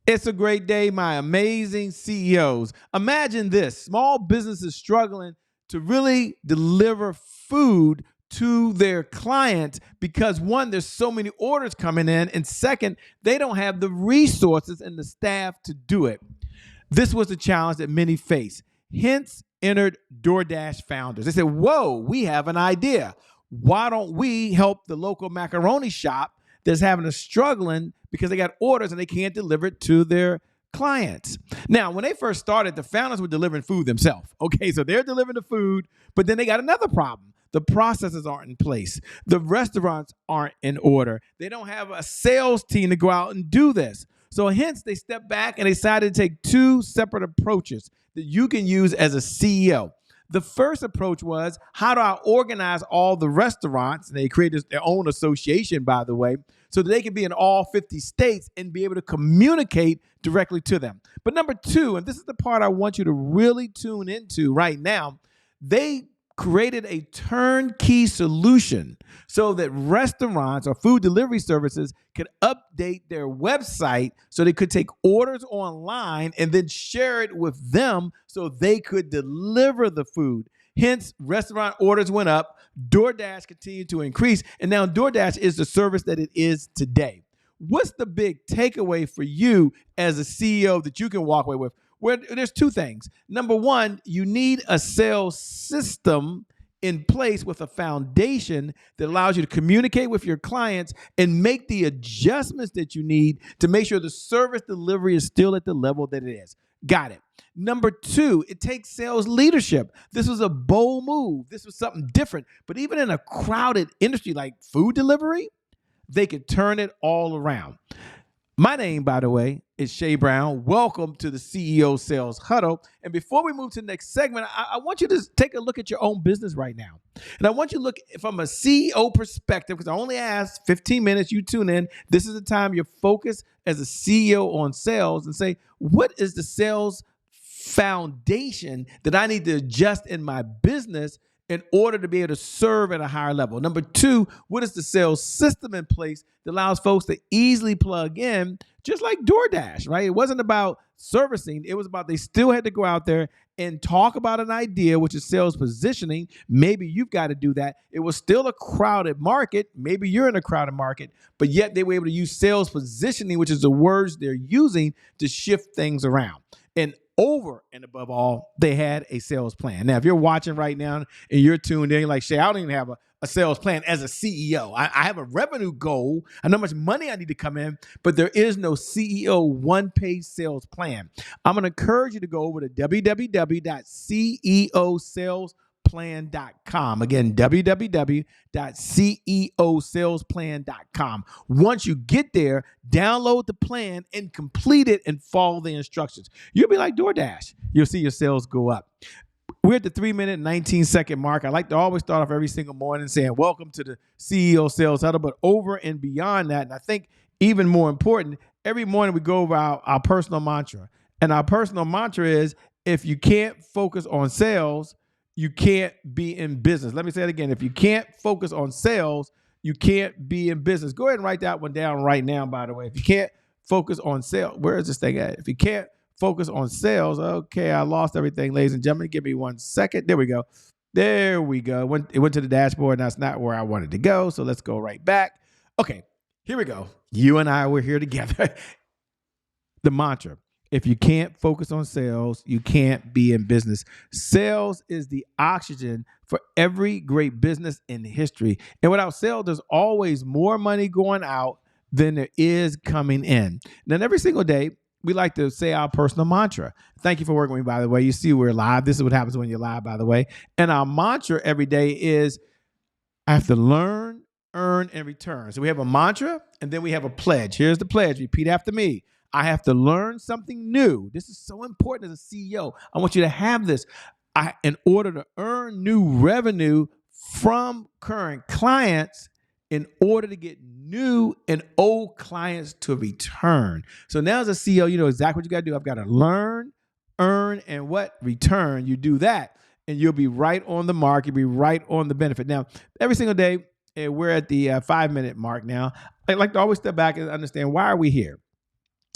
It's a great day, my amazing CEOs. Imagine this small businesses struggling to really deliver food to their clients because one, there's so many orders coming in, and second, they don't have the resources and the staff to do it. This was the challenge that many face. Hence, entered DoorDash founders. They said, whoa, we have an idea. Why don't we help the local macaroni shop that's having a struggling because they got orders and they can't deliver it to their clients? Now, when they first started, the founders were delivering food themselves. Okay, so they're delivering the food, but then they got another problem. The processes aren't in place. The restaurants aren't in order. They don't have a sales team to go out and do this. So hence, they stepped back and decided to take two separate approaches that you can use as a CEO. The first approach was, how do I organize all the restaurants? And they created their own association, by the way, so that they can be in all 50 states and be able to communicate directly to them. But number two, and this is the part I want you to really tune into right now, they created a turnkey solution so that restaurants or food delivery services could update their website so they could take orders online and then share it with them so they could deliver the food. Hence, restaurant orders went up, DoorDash continued to increase, and now DoorDash is the service that it is today. What's the big takeaway for you as a CEO that you can walk away with? Where there's two things. Number one, you need a sales system in place with a foundation that allows you to communicate with your clients and make the adjustments that you need to make sure the service delivery is still at the level that it is. Got it. Number two, it takes sales leadership. This was a bold move. This was something different. But even in a crowded industry like food delivery, they could turn it all around. My name, by the way, is Shay Brown. Welcome to the CEO Sales Huddle. And before we move to the next segment, I want you to take a look at your own business right now. And I want you to look from a CEO perspective, because I only asked 15 minutes, you tune in. This is the time you're focused as a CEO on sales and say, what is the sales foundation that I need to adjust in my business in order to be able to serve at a higher level? Number two, what is the sales system in place that allows folks to easily plug in, just like DoorDash, right? It wasn't about servicing. It was about they still had to go out there and talk about an idea, which is sales positioning. Maybe you've got to do that. It was still a crowded market. Maybe you're in a crowded market, but yet they were able to use sales positioning, which is the words they're using to shift things around. And over and above all, they had a sales plan. Now, if you're watching right now and you're tuned in, you're like, Shay, I don't even have a sales plan as a CEO. I have a revenue goal. I know how much money I need to come in, but there is no CEO one-page sales plan. I'm going to encourage you to go over to www.ceosalesplan.com. Again, www.ceosalesplan.com. Once you get there, download the plan and complete it and follow the instructions. You'll be like DoorDash. You'll see your sales go up. We're at the 3-minute, 19-second mark. I like to always start off every single morning saying, welcome to the CEO Sales Huddle. But over and beyond that, and I think even more important, every morning we go over our personal mantra. And our personal mantra is, if you can't focus on sales, you can't be in business. Let me say it again. If you can't focus on sales, you can't be in business. Go ahead and write that one down right now, by the way. If you can't focus on sales, where is this thing at? If you can't focus on sales, okay, I lost everything, ladies and gentlemen. Give me 1 second. There we go. There we go. It went to the dashboard, and that's not where I wanted to go, so let's go right back. Okay, here we go. You and I were here together. The mantra. If you can't focus on sales, you can't be in business. Sales is the oxygen for every great business in history. And without sales, there's always more money going out than there is coming in. Then every single day, we like to say our personal mantra. Thank you for working with me, by the way. You see we're live. This is what happens when you're live, by the way. And our mantra every day is, I have to learn, earn, and return. So we have a mantra, and then we have a pledge. Here's the pledge. Repeat after me. I have to learn something new. This is so important as a CEO. I want you to have this. In order to earn new revenue from current clients, in order to get new and old clients to return. So now as a CEO, you know exactly what you got to do. I've got to learn, earn, and what? Return. You do that, and you'll be right on the mark. You'll be right on the benefit. Now, every single day, we're at the 5-minute mark now. I like to always step back and understand, why are we here?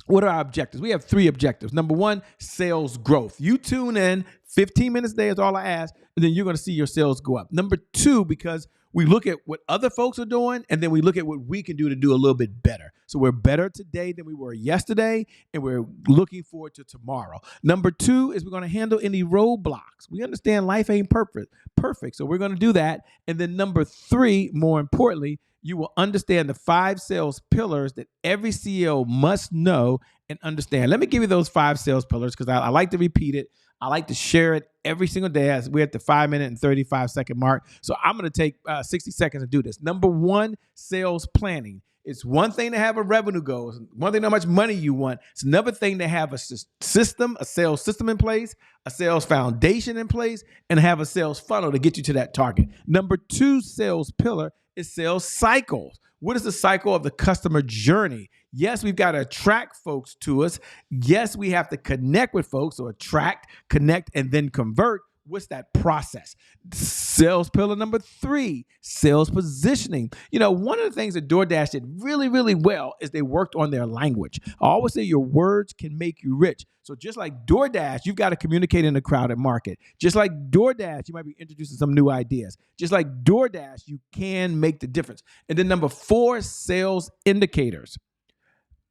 What are our objectives? We have 3 objectives. Number 1, sales growth. You tune in, 15 minutes a day is all I ask, and then you're going to see your sales go up. Number 2, because we look at what other folks are doing, and then we look at what we can do to do a little bit better. So we're better today than we were yesterday, and we're looking forward to tomorrow. Number 2 is we're going to handle any roadblocks. We understand life ain't perfect, so we're going to do that. And then number 3, more importantly, you will understand the 5 sales pillars that every CEO must know and understand. Let me give you those 5 sales pillars because I like to repeat it. I like to share it every single day as we're at the 5-minute and 35-second mark. So I'm going to take 60 seconds to do this. Number 1, sales planning. It's one thing to have a revenue goal. It's one thing how much money you want. It's another thing to have a system, a sales system in place, a sales foundation in place, and have a sales funnel to get you to that target. Number 2 sales pillar is sales cycles. What is the cycle of the customer journey? Yes, we've got to attract folks to us. Yes, we have to connect with folks, so attract, connect, and then convert. What's that process? Sales pillar number 3, sales positioning. You know, one of the things that DoorDash did really, really well is they worked on their language. I always say your words can make you rich. So just like DoorDash, you've got to communicate in a crowded market. Just like DoorDash, you might be introducing some new ideas. Just like DoorDash, you can make the difference. And then number 4, sales indicators.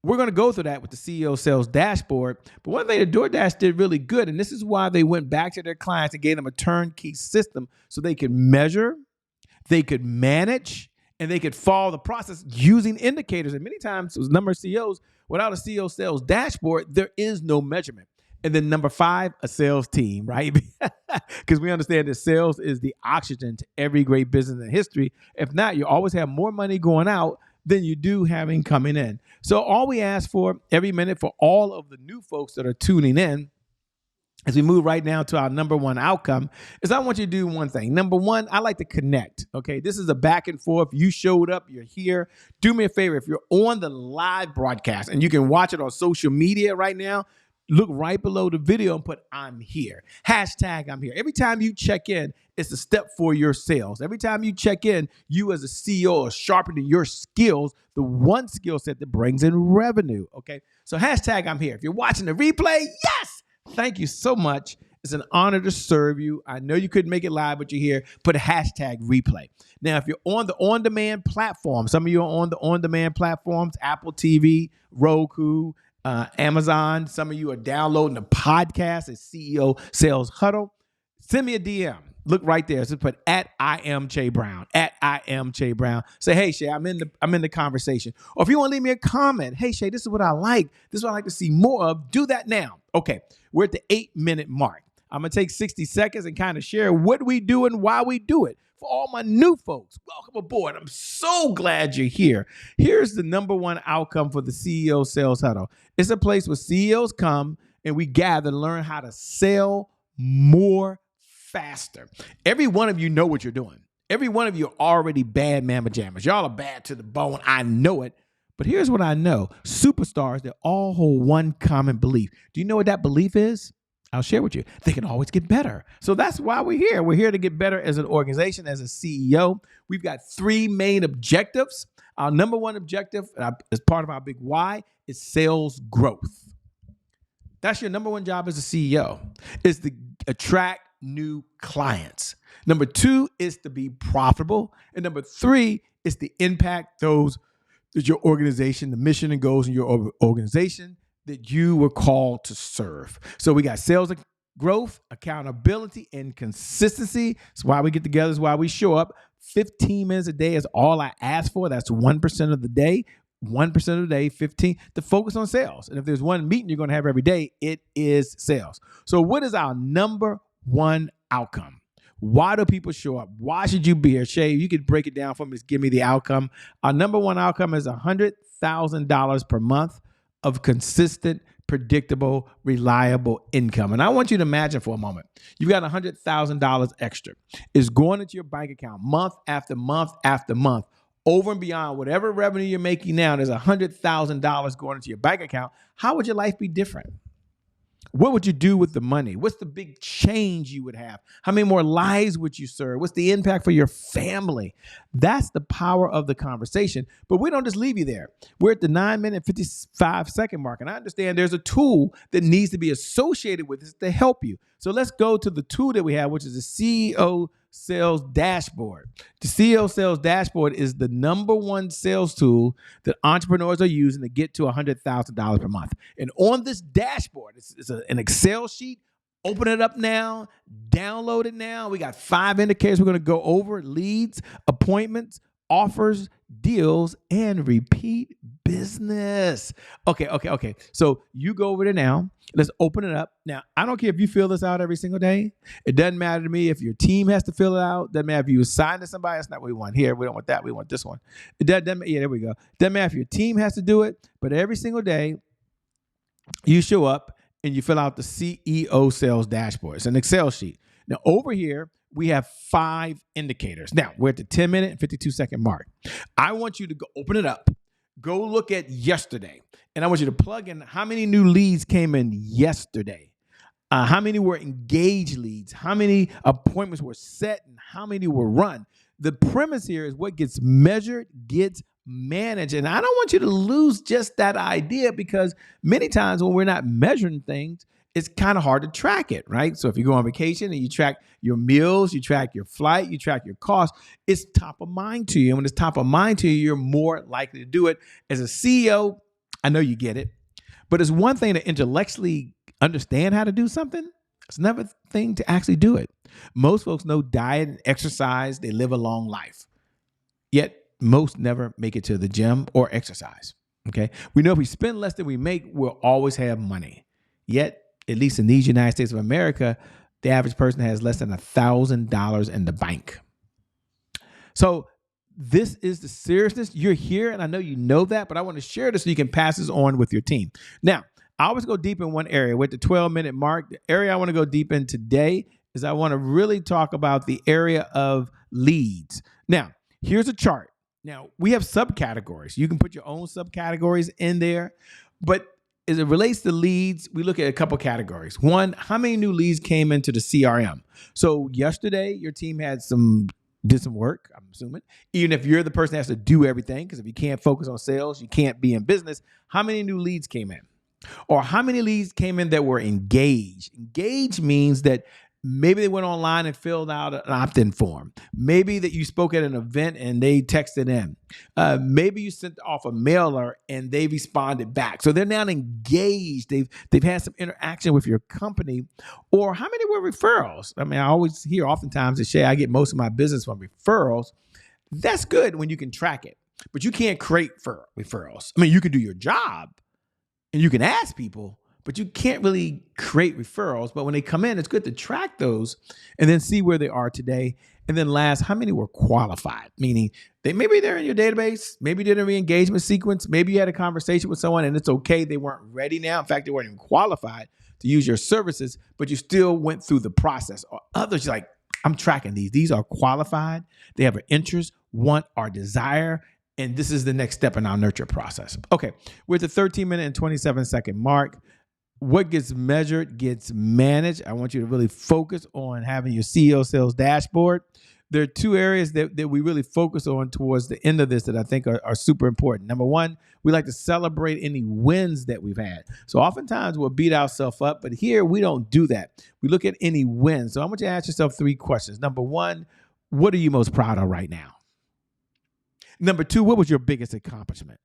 We're going to go through that with the CEO Sales Dashboard. But one thing that DoorDash did really good, and this is why they went back to their clients and gave them a turnkey system so they could measure, they could manage, and they could follow the process using indicators. And many times, as a number of CEOs, without a CEO Sales Dashboard, there is no measurement. And then number 5, a sales team, right? Because we understand that sales is the oxygen to every great business in history. If not, you always have more money going out than you do having coming in. So all we ask for every minute for all of the new folks that are tuning in, as we move right now to our number 1 outcome, is I want you to do one thing. Number 1, I like to connect. Okay, this is a back and forth. You showed up, you're here. Do me a favor, if you're on the live broadcast and you can watch it on social media right now, look right below the video and put I'm here. Hashtag I'm here. Every time you check in, it's a step for your sales. Every time you check in, you as a CEO are sharpening your skills, the one skill set that brings in revenue. Okay. So hashtag I'm here. If you're watching the replay, yes, thank you so much. It's an honor to serve you. I know you couldn't make it live, but you're here. Put a hashtag replay. Now, if you're on the on-demand platform, some of you are on the on-demand platforms, Apple TV, Roku, Amazon. Some of you are downloading the podcast at CEO Sales Huddle. Send me a DM. Look right there. So put at I am Che Brown. At I am Che Brown. Say, hey Shay, I'm in the conversation. Or if you want to leave me a comment, hey Shay, this is what I like. This is what I like to see more of. Do that now. Okay, we're at the 8-minute mark. I'm gonna take 60 seconds and kind of share what we do and why we do it. For all my new folks, welcome aboard. I'm so glad you're here. Here's the number 1 outcome for the CEO Sales Huddle. It's a place where CEOs come and we gather to learn how to sell more faster. Every one of you know what you're doing. Every one of you are already bad mamma jammers. Y'all are bad to the bone. I know it. But here's what I know. Superstars, they all hold one common belief. Do you know what that belief is? I'll share with you. They can always get better. So that's why we're here. We're here to get better as an organization, as a CEO. We've got 3 main objectives. Our number 1 objective, as part of our big why, is sales growth. That's your number 1 job as a CEO, is to attract new clients. Number 2 is to be profitable. And number 3 is to impact those that your organization, the mission and goals in your organization that you were called to serve. So we got sales growth, accountability, and consistency. That's why we get together. That's why we show up. 15 minutes a day is all I ask for. That's 1% of the day. 1% of the day, 15, to focus on sales. And if there's one meeting you're going to have every day, it is sales. So what is our number 1 outcome? Why do people show up? Why should you be here? Shay, you could break it down for me. Just give me the outcome. Our number 1 outcome is $100,000 per month of consistent, predictable, reliable income. And I want you to imagine for a moment, you've got $100,000 extra. It's going into your bank account month after month after month, over and beyond whatever revenue you're making now. There's $100,000 going into your bank account. How would your life be different? What would you do with the money? What's the big change you would have? How many more lives would you serve? What's the impact for your family? That's the power of the conversation. But we don't just leave you there. We're at the 9-minute, 55-second mark. And I understand there's a tool that needs to be associated with this to help you. So let's go to the tool that we have, which is the CEO Sales Dashboard. The CEO Sales Dashboard is the number one sales tool that entrepreneurs are using to get to $100,000 per month. And on this dashboard, it's an Excel sheet. Open it up now, download it now. We got 5 indicators we're going to go over: leads, appointments, offers, deals, and repeat business. Okay. So you go over there now. Let's open it up. Now, I don't care if you fill this out every single day. It doesn't matter to me if your team has to fill it out. Doesn't matter if you assign to somebody. That's not what we want here. We don't want that. We want this one. There we go. Doesn't matter if your team has to do it, but every single day you show up and you fill out the CEO Sales Dashboard. It's an Excel sheet. Now, over here, we have 5 indicators. Now, we're at the 10-minute and 52-second mark. I want you to go open it up. Go look at yesterday. And I want you to plug in how many new leads came in yesterday. How many were engaged leads? How many appointments were set and how many were run? The premise here is what gets measured gets managed. And I don't want you to lose just that idea, because many times when we're not measuring things, it's kind of hard to track it, right? So if you go on vacation and you track your meals, you track your flight, you track your costs, it's top of mind to you. And when it's top of mind to you, you're more likely to do it. As a CEO, I know you get it, but it's one thing to intellectually understand how to do something. It's another thing to actually do it. Most folks know diet and exercise, they live a long life. Yet most never make it to the gym or exercise, okay? We know if we spend less than we make, we'll always have money. Yet, at least in these United States of America, the average person has less than $1,000 in the bank. So this is the seriousness. You're here, and I know you know that, but I want to share this so you can pass this on with your team. Now, I always go deep in one area. We're at the 12-minute mark. The area I want to go deep in today is I want to really talk about the area of leads. Now, here's a chart. Now, we have subcategories. You can put your own subcategories in there, but as it relates to leads, we look at a couple categories. One, how many new leads came into the CRM? So yesterday, your team did some work, I'm assuming. Even if you're the person that has to do everything, because if you can't focus on sales, you can't be in business. How many new leads came in? Or how many leads came in that were engaged? Engaged means that maybe they went online and filled out an opt-in form. Maybe that you spoke at an event and they texted in. Maybe you sent off a mailer and they responded back. So they're now engaged. They've had some interaction with your company. Or how many were referrals? I mean, I always hear oftentimes that, Shay, I get most of my business from referrals. That's good when you can track it, but you can't create referrals. I mean, you can do your job and you can ask people, but you can't really create referrals. But when they come in, it's good to track those and then see where they are today. And then last, how many were qualified? Meaning maybe they're in your database, maybe they're in a re-engagement sequence, maybe you had a conversation with someone and it's okay, they weren't ready now. In fact, they weren't even qualified to use your services, but you still went through the process. Or others, you're like, I'm tracking these. These are qualified. They have an interest, want, or desire. And this is the next step in our nurture process. Okay, we're at the 13-minute and 27-second mark. What gets measured gets managed. I want you to really focus on having your CEO Sales Dashboard. There are 2 areas that we really focus on towards the end of this that I think are super important. Number one, we like to celebrate any wins that we've had. So oftentimes we'll beat ourselves up, but here we don't do that. We look at any wins. So I want you to ask yourself 3 questions. Number one, what are you most proud of right now? Number 2, what was your biggest accomplishment?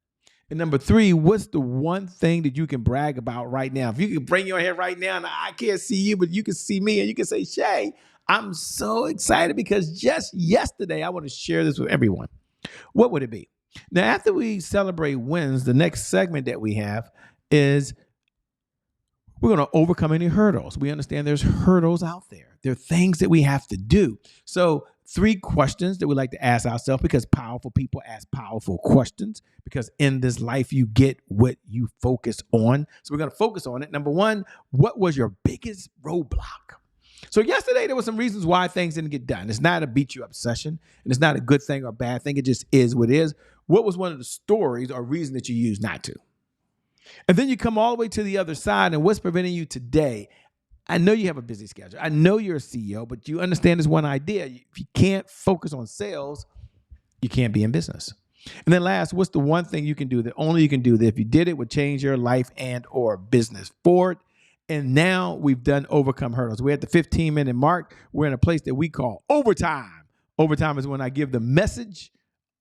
And number 3, what's the one thing that you can brag about right now? If you can bring your head right now, and I can't see you, but you can see me, and you can say, Shay, I'm so excited because just yesterday, I want to share this with everyone. What would it be? Now, after we celebrate wins, the next segment that we have is we're going to overcome any hurdles. We understand there's hurdles out there. There are things that we have to do. So 3 questions that we like to ask ourselves, because powerful people ask powerful questions, because in this life, you get what you focus on. So we're going to focus on it. Number 1, what was your biggest roadblock? So yesterday, there were some reasons why things didn't get done. It's not a beat you up session, and it's not a good thing or a bad thing. It just is what it is. What was one of the stories or reason that you used not to? And then you come all the way to the other side, and what's preventing you today? I know you have a busy schedule. I know you're a CEO, but you understand this one idea. If you can't focus on sales, you can't be in business. And then last, what's the one thing you can do that only you can do that if you did it would change your life and or business forward? And now we've done overcome hurdles. We're at the 15-minute mark. We're in a place that we call overtime. Overtime is when I give the message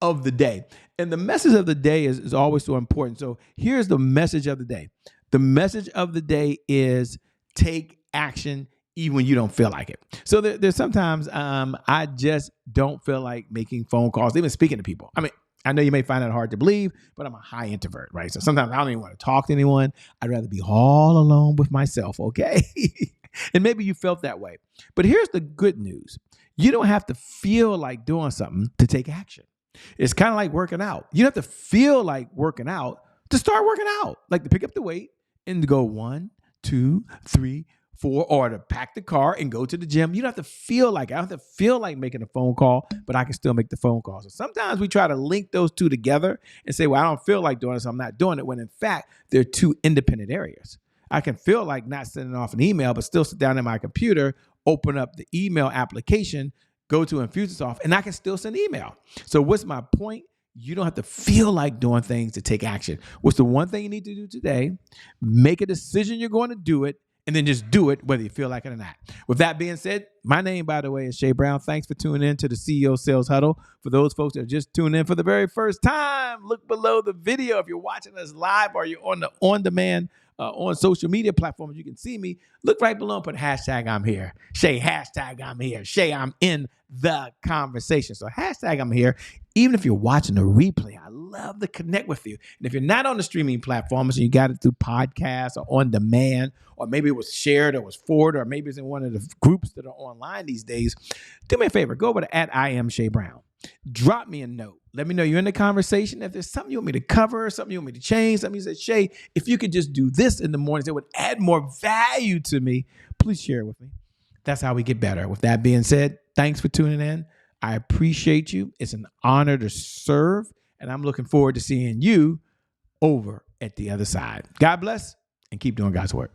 of the day. And the message of the day is always so important. So here's the message of the day. The message of the day is take action even when you don't feel like it. So there's sometimes I just don't feel like making phone calls, even speaking to people. I mean, I know you may find that hard to believe, but I'm a high introvert, right? So sometimes I don't even want to talk to anyone. I'd rather be all alone with myself, okay? And maybe you felt that way. But here's the good news. You don't have to feel like doing something to take action. It's kind of like working out. You don't have to feel like working out to start working out, like to pick up the weight and to go 1, 2, 3, 4, or to pack the car and go to the gym. You don't have to feel like it. I don't have to feel like making a phone call, but I can still make the phone call. So sometimes we try to link those two together and say, well, I don't feel like doing this, so I'm not doing it, when in fact, they're two independent areas. I can feel like not sending off an email, but still sit down at my computer, open up the email application, go to Infusionsoft, and I can still send email. So what's my point? You don't have to feel like doing things to take action. What's the one thing you need to do today? Make a decision you're going to do it, and then just do it whether you feel like it or not. With that being said, my name, by the way, is Shay Brown. Thanks for tuning in to the CEO Sales Huddle. For those folks that are just tuning in for the very first time, look below the video. If you're watching us live or you're on the on-demand on social media platforms, you can see me. Look right below and put hashtag I'm here. Shay, hashtag I'm here. Shay, I'm in the conversation. So hashtag I'm here. Even if you're watching the replay, I love to connect with you. And if you're not on the streaming platforms and you got it through podcasts or on demand, or maybe it was shared or was forwarded, or maybe it's in one of the groups that are online these days, do me a favor. Go over to @IamShayBrown. Drop me a note. Let me know you're in the conversation. If there's something you want me to cover, something you want me to change, something you said, Shay, if you could just do this in the mornings, it would add more value to me, please share it with me. That's how we get better. With that being said, thanks for tuning in. I appreciate you. It's an honor to serve, and I'm looking forward to seeing you over at the other side. God bless, and keep doing God's work.